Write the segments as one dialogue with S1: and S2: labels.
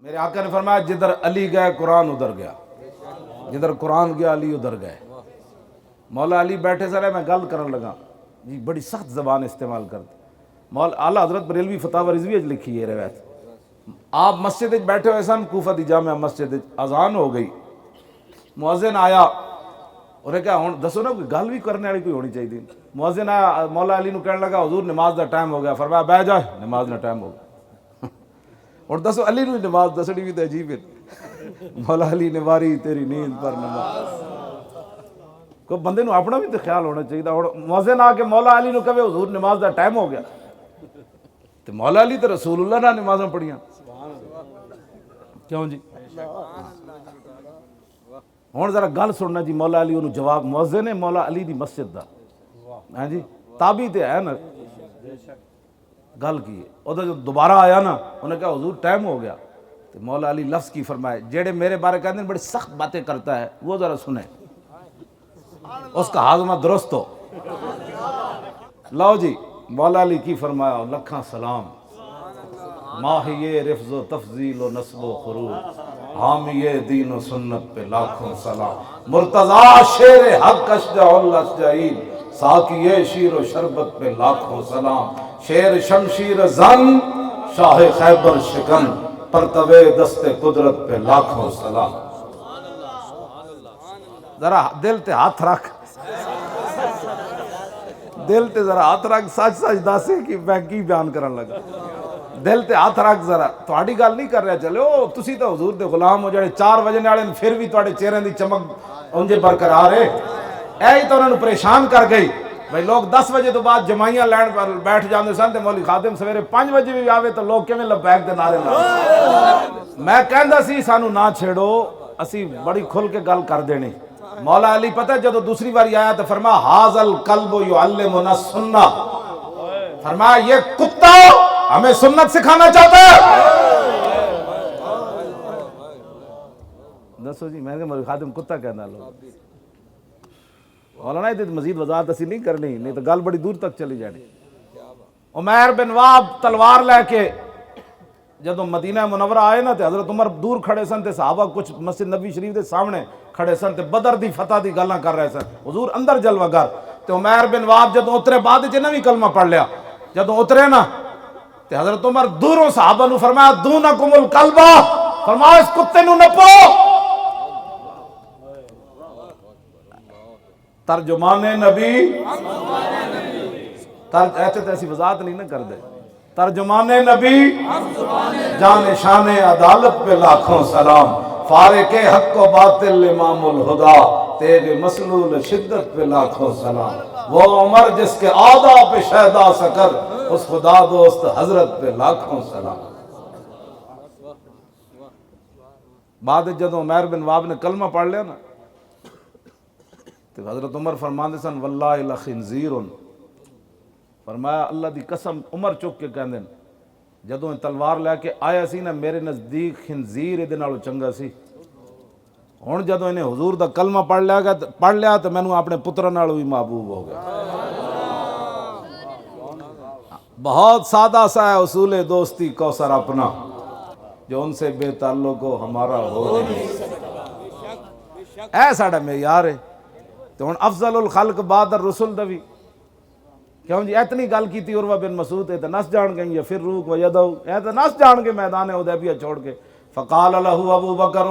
S1: میرے آقا نے فرمایا جدھر علی گئے قرآن ادھر گیا، جدھر قرآن گیا علی ادھر گئے۔ مولا علی بیٹھے سر میں گل کرن لگا جی بڑی سخت زبان استعمال کرتے۔ مولا اعلیٰ حضرت بریلوی فتاوی رضویہ لکھی ہے روایت، آپ مسجد بیٹھے ہوئے سن، کوفہ دی جامع مسجد، اذان ہو گئی، مؤذن آیا، انہیں کہا ہوں دسو نا کوئی گل بھی کرنے والی کوئی ہونی چاہیے۔ مؤذن آیا، مولا علی نو کہنے لگا حضور نماز دا ٹائم ہو گیا، فرمایا بیٹھ جا نماز دا ٹائم ہو گیا۔ اور دسو علی نو نماز دسڑی بھی تو عجیب ہے، مولا علی نے واری تیری نیند پر نماز۔ کوئی بندے نو اپنا بھی تو خیال ہونا چاہیے۔ اور مؤذن آ کے مولا علی نو کہے حضور نماز دا ٹائم ہو گیا، تو مولا علی تو رسول اللہ نے نمازاں پڑھیاں کیوں جی؟ ہوں ذرا گل سننا جی، مولا علی انہوں جواب، مؤذن ہے مولا علی دی مسجد دا، ہاں جی تابعی تے ہے نا، گل کی ہے۔ وہ جو دوبارہ آیا نا، انہوں نے کہا حضور ٹائم ہو گیا، تو مولا علی لفظ کی فرمائے جیڑے میرے بارے کہتے ہیں بڑی سخت باتیں کرتا ہے وہ ذرا سنیں، اس کا ہاضمہ درست ہو۔ لو جی مولا علی کی فرمایا لکھاں سلام، ماہی رفظ و تفضیل و نسب و خروج، حامی دین و سنت پہ لاکھوں سلام، مرتضی شیر حق اشجع الاشجعین، ساقی شیر و شربت پہ لاکھوں سلام، شیر شمشیر زن شاہ خیبر شکن، پرتوے دست قدرت پہ لاکھوں سلام۔ ذرا دل تے ہاتھ رکھ، دل تے ذرا ہاتھ رکھ، سچ سچ داسے کہ میں کی بیان کرن لگا، دل تے ہاتھ رکھ ذرا، تھوڑی گل نہیں کر رہا چلے او تسی تو حضور دے غلام ہو جڑے 4 بجے والے پھر بھی تواڈے چہرے دی چمک اونجے برقرار ہے۔ اے ہی تو انہوں نے پریشان کر گئی بھئی لوگ 10 بجے تو بعد جمائیاں لین پر بیٹھ جاندے سن تے مولوی خادم سویرے 5 بجے بھی آوے تو لوگ کیویں لبیک دے نعرے لاندے۔ میں کہندا سی سانو نہ چھیڑو، اسی بڑی کھل کے گل کر دینی۔ مولا علی پتہ جدو دوسری باری آیا تو فرمایا ھذا الکلب یعلمنا السنہ، فرمایا یہ کتا ہمیں سنت سکھانا چاہتا ہے۔ دسو جی میں کہ مولوی خادم کتا کہنا لوگ، مولانا یہ مزید وضاحت اسی نہیں کرنی، نہیں تو گل بڑی دور تک چلی جانی۔ عمیر بن واب تلوار لے کے جدو مدینہ منورہ آئے نا تے حضرت عمر دور کھڑے سن تے صحابہ کچھ مسجد نبی شریف دے سامنے کھڑے سن تے بدر دی فتح دی گلاں کر رہے سن، حضور اندر جلوہ گر تے عمیر بن واب جدو اترے بعد چ بھی کلمہ پڑھ لیا، جدو اترے نا تے حضرت عمر دوروں صحابہ نو فرمایا دونکم الکلبہ، فرمایا اس کتے نو نپو۔ ترجمان نبی ایسے تو ایسی وضاحت نہیں نہ کر دے، ترجمان نبی جان شان عدالت پہ لاکھوں سلام، فارق حق و باطل امام الہدا، تیغ مسلول شدت پہ لاکھوں سلام، وہ عمر جس کے آدھا پہ شہدہ سکر، اس خدا دوست حضرت پہ لاکھوں سلام۔ بعد جدو عمیر بن واب نے کلمہ پڑھ لیا نا تو حضرت عمر فرماندے سن واللہ لخنزیر، فرمایا اللہ دی قسم، عمر چک کے کہندے جدوں تلوار لے کے آیا سی نا میرے نزدیک خنزیر ادھے نالوں چنگا سی۔ ہن جدوں انہیں حضور دا کلمہ پڑھ لیا تو مینوں اپنے پتر نالوں بھی محبوب ہو گیا۔ بہت سادہ سا ہے اصول دوستی کوثر اپنا، جو ان سے بے تعلق ہو ہمارا ہو نہیں، اے ساڑا معیار ہے۔ تو ہن افضل الخلق بعد الرسل دوی کیوں جی اتنی گل کیتی عروہ بن مسعود تے نس جان گئیں یا فروق و یدو، اے تے نس جان گے میدان حدیبیہ چھوڑ کے۔ فقال له ابو بکر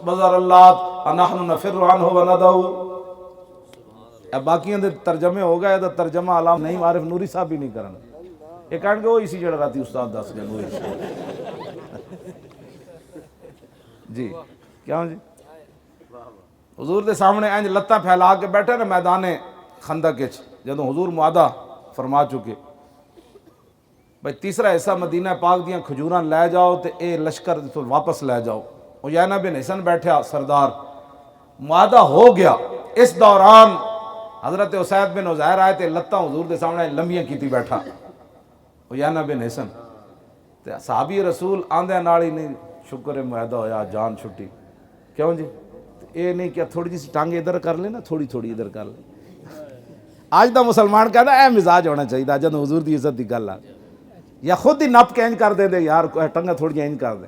S1: بزر اللہ انحن نفر عنہ وندعو۔ اب باقیاں دے ترجمے ہو گئے تو ترجمہ علام نہیں عارف نوری صاحب بھی نہیں کرنا، یہ کہن گے وہ اسی جڑا راتی استاد دس گئے نوری جی کیوں جی حضور دے سامنے انج لتاں پھیلا کے بیٹھے نا میدان خندق وچ، جدوں حضور معاہدہ فرما چکے بھئی تیسرا حصہ مدینہ پاک دیاں کھجوراں لے جاؤ تے اے لشکر تو واپس لے جاؤ۔ عیینہ بن حسن بیٹھا سردار، معاہدہ ہو گیا۔ اس دوران حضرت اسید بن عزیر آئے تے لتاں حضور دے سامنے لمبیاں کیتی بیٹھا عیینہ بن حسن، تے صحابی رسول آندے نالی نہیں شکر معاہدہ ہویا جان چھٹی، کیوں جی اے نہیں کہ تھوڑی جی سی ٹانگیں ادھر کر لیں نا، تھوڑی تھوڑی ادھر کر لیں۔ آج دا مسلمان کہتا ہے اے مزاج ہونا چاہیے جب حضور دی عزت دی گل آ، یا خود ہی نپ کے انج کر دے دے یار ٹنگا تھوڑی انج کر دے،